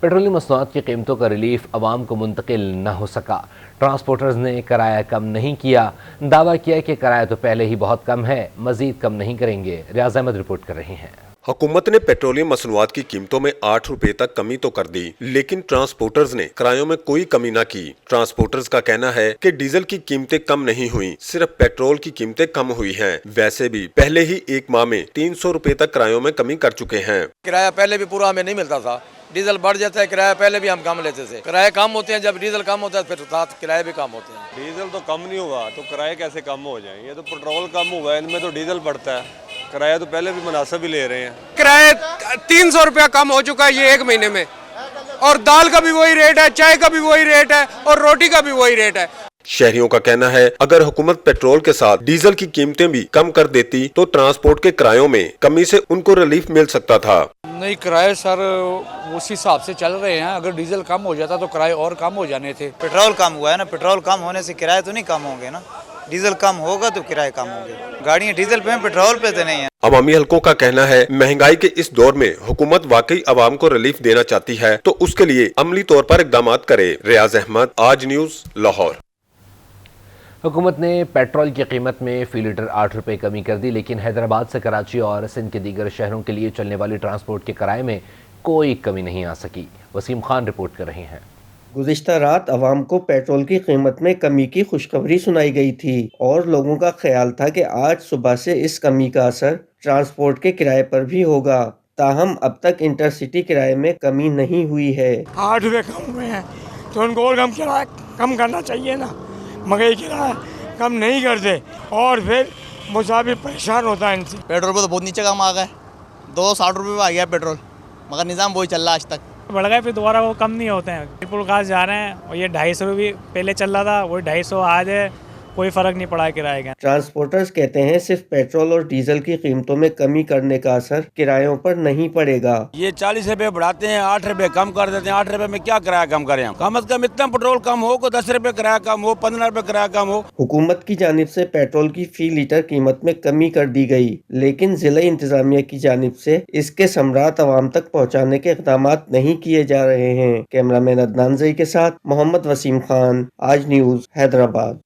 Petroleum मसनूआत की कीमतों का रिलीफ अवाम को मुंतकिल न हो सका। ट्रांसपोर्टर्स ने किराया कम नहीं किया। दावा किया कि किराया तो पहले ही बहुत कम है, मजीद कम नहीं करेंगे। रियाज अहमद रिपोर्ट कर रहे हैं। हुकूमत ने पेट्रोलियम मसनूआत की कीमतों में 8 रुपए तक कमी तो कर दी, लेकिन ट्रांसपोर्टर्स ने किरायों में कोई कमी न की। ट्रांसपोर्टर्स का कहना है कि डीजल की कीमतें कम नहीं हुई, सिर्फ पेट्रोल की कीमतें कम हुई हैं। वैसे भी पहले ही एक माह में 300 रुपए तक किरायों में कमी कर चुके हैं। किराया पहले भी पूरा हमें नहीं मिलता था, डीजल बढ़ जाता है, किराया पहले भी हम कम लेते थे। किराए कम होते हैं, जब डीजल कम होता है फिर साथ किराए भी कम होते हैं। डीजल तो कम नहीं हुआ तो किराए कैसे कम हो जाएं? ये तो पेट्रोल कम हुआ है, इनमें तो डीजल बढ़ता है। किराया तो पहले भी मुनासिब ही ले रहे हैं। किराया 300 रुपया कम हो चुका है ये एक महीने में, और दाल का भी वही रेट है, चाय का भी वही रेट है, और रोटी का भी वही रेट है। शहरियों का कहना है अगर हुकूमत पेट्रोल के साथ डीजल की कीमतें भी कम कर देती तो ट्रांसपोर्ट के किरायों में कमी से उनको रिलीफ मिल सकता था। नहीं, किराए सर उस हिसाब से चल रहे हैं। अगर डीजल कम हो जाता तो किराए और कम हो जाने थे। पेट्रोल कम हुआ है ना, पेट्रोल कम होने से किराए तो नहीं कम होंगे ना, डीजल कम होगा तो किराए कम होंगे। गाड़ियाँ डीजल पे हैं, पेट्रोल पे तो नहीं है। अवामी हलकों का कहना है महंगाई के इस दौर में हुकूमत वाकई अवाम को रिलीफ देना चाहती है तो उसके लिए अमली तौर पर इकदाम करे। रियाज अहमद, आज न्यूज, लाहौर। हुकूमत ने पेट्रोल की कीमत में फी लीटर 8 रुपये कमी कर दी, लेकिन हैदराबाद से कराची और सिंध के दीगर शहरों के लिए चलने वाली ट्रांसपोर्ट के किराए में कोई कमी नहीं आ सकी। वसीम खान रिपोर्ट कर रहे हैं। गुज़िश्ता रात अवाम को पेट्रोल की कीमत में कमी की खुशखबरी सुनाई गई थी और लोगों का ख्याल था कि आज सुबह से इस कमी का असर ट्रांसपोर्ट के किराए पर भी होगा। ताहम अब तक इंटरसिटी किराए में कमी नहीं हुई है। 8 रुपये कम हुए हैं तो उनको और किराया कम करना चाहिए ना, मगर ये किराया कम नहीं करते और फिर मुसाफिर परेशान होता है इनसे। पेट्रोल पे तो बहुत नीचे कम आ गए, 260 रुपये में आ गया पेट्रोल, मगर निज़ाम वही चल रहा है आज तक। बढ़ गए फिर दोबारा वो कम नहीं होते हैं। ट्रिपल कास्ट जा रहे हैं और ये 250 रुपये पहले चल रहा था, वही 250 आज है, कोई फर्क नहीं पड़ा है किराए का। ट्रांसपोर्टर्स कहते हैं सिर्फ पेट्रोल और डीजल की कीमतों में कमी करने का असर किरायों पर नहीं पड़ेगा। ये 40 रुपए बढ़ाते हैं, 8 रुपए कम कर देते हैं। 8 रुपए में क्या किराया कम करें हम? कम से कम इतना पेट्रोल कम हो को 10 रुपए किराया कम हो, 15 रुपए किराया कम हो। हुकूमत की जानिब से पेट्रोल की फी लीटर कीमत में कमी कर दी गई, लेकिन जिला इंतजामिया की जानिब से इसके समरात अवाम तक पहुँचाने के इक़दाम नहीं किए जा रहे हैं। कैमरामैन अदनान ज़ई के साथ मोहम्मद वसीम खान, आज न्यूज़, हैदराबाद।